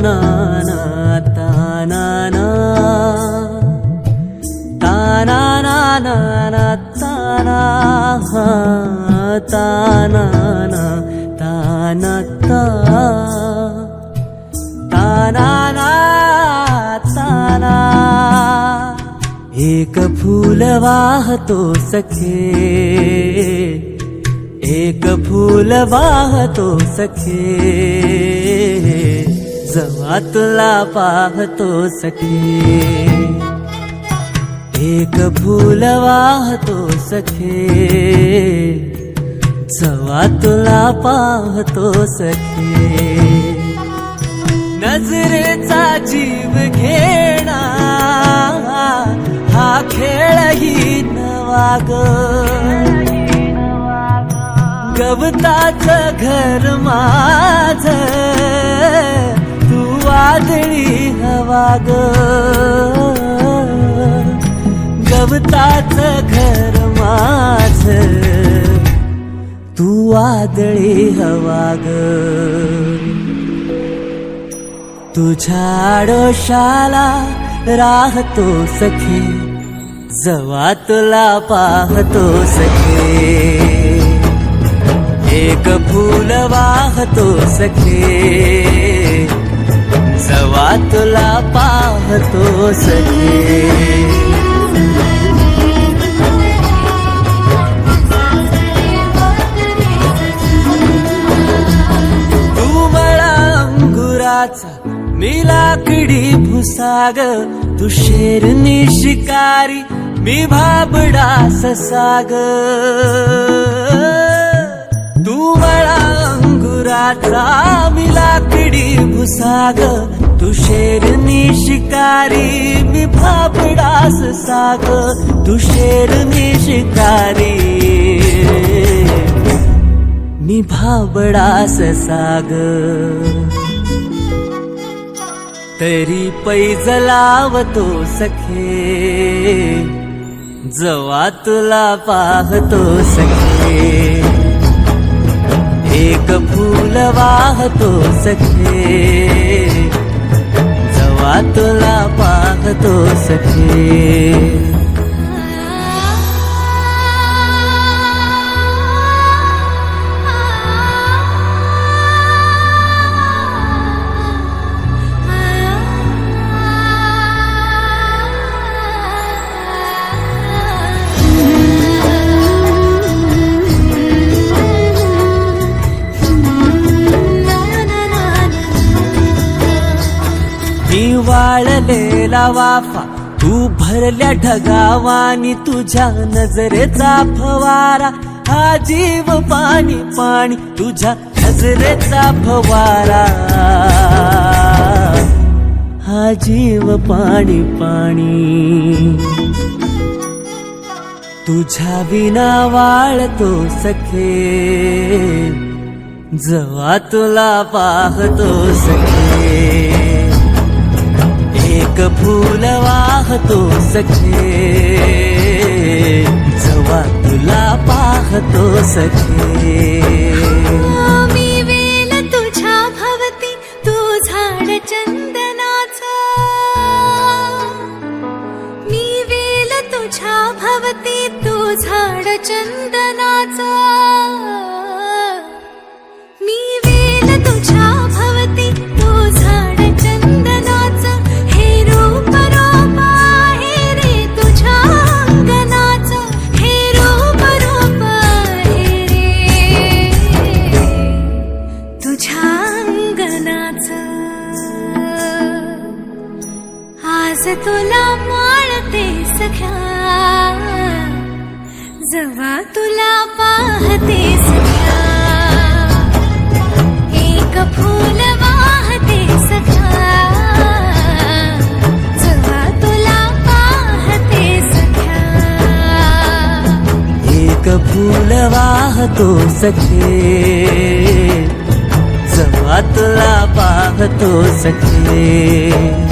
ना ना ताना ना ताना ना ना ना ताना हा ताना ना ताना ताना ना ताना एक फूल वाहतो सखे एक फूल वाहतो सखे जेव्हा तुला पाहतो सखे एक फूल वाहतो सखे जेव्हा तुला पाहतो सखे नजरेचा जीव घेणा हा खेळही नवा ग गवताचं घर माझं तू वादळी हवा ग गवताचं घर माझं तू वादळी हवा ग तुझ्या आडोशाला राहतो सखे जेव्हा तुला पाहतो सखे एक फूल वाहतो सखे जेव्हा तुला पाहतो सखे तू मला अंगुराचा मी लाकडी भुसाग तू शेरनी शिकारी मी भाबडा ससाग तू मला अंगुराचा मी लाकडी भुसाग तू शेरनी शिकारी मी भाबडा ससाग तू शेरनी शिकारी मी भाबडा ससाग तरी पैज लावतो सखे जेव्हा तुला पाहतो सखे एक फूल वाहतो सखे जेव्हा तुला पाहतो सखे मी वाळलेला वाफा तू भरल्या ढगावानी तुझ्या नजरेचा फवारा हा जीव पाणी पाणी तुझ्या नजरेचा फवारा हा जीव पाणी पाणी तुझ्या विना वाळतो सखे जेव्हा तुला पाहतो सखे एक फूल वाहतो सखे जेव्हा तुला पाहतो सखे मी वेल तुझ्या भवती तू झाड चंदनाचा मी वेल तुझ्या भवती तू झाड चंदनाचा मी वेल तुझ्या भवती तू झाड चंदनाचा हे रूप रूप आहे रे तुझ्या अंगणाचं हे रूप रूप आहे रे तुझ्या अंगणाचं आज तुला माळते सख्या जेव्हा तुला पाहते सख्या एक फूल वाहते सख्या जेव्हा तुला पाहते सख्या एक फूल वाहतो सखे जेव्हा तुला पाहतो सखे